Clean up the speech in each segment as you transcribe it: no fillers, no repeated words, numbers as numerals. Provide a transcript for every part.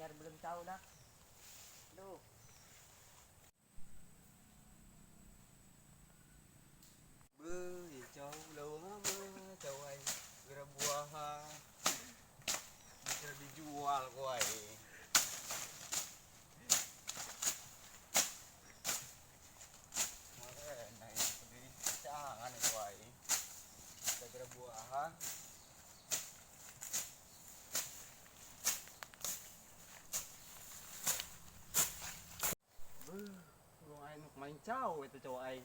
hari belum tahu dah. Aduh. Hijau lama cawai buah bisa dijual kuai. Makanya ini jangan kuai. Kita buah. Lu main caw itu cowok ai.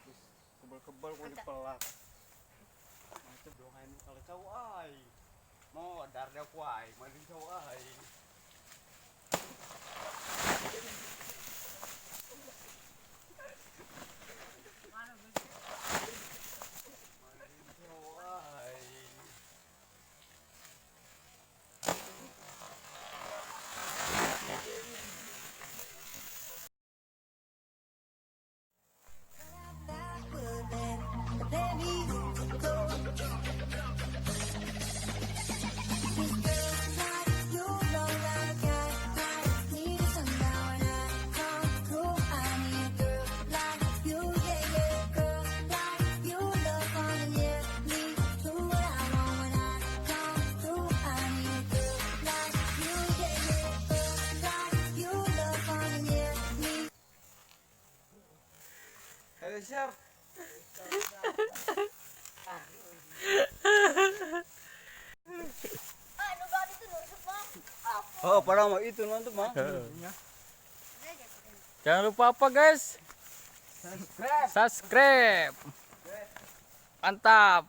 Terus kebal-kebal kok dipelak. Macam dong ai kalau cowok ai. Mau dar dia kuai, main cowok ai. Mana begitu? Main cowok ai. Ayo siap. Oh, pada mau itu nonton mah. Jangan lupa apa guys? Subscribe. Subscribe. Mantap.